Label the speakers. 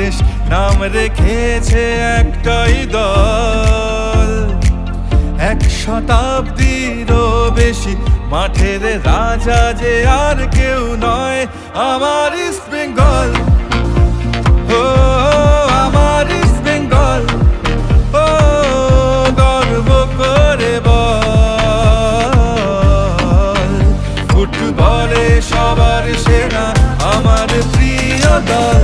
Speaker 1: দেশ নাম রেখেছে একটাই দল। 1 শতাব্দীরও বেশি মাঠের রাজা যে আর কেউ নয়, আমার ইস্ট বেঙ্গল। ও আমার ইস্ট বেঙ্গল, ও গর্ব করে বল। ফুটবলে সবার সেরা আমার প্রিয় দল।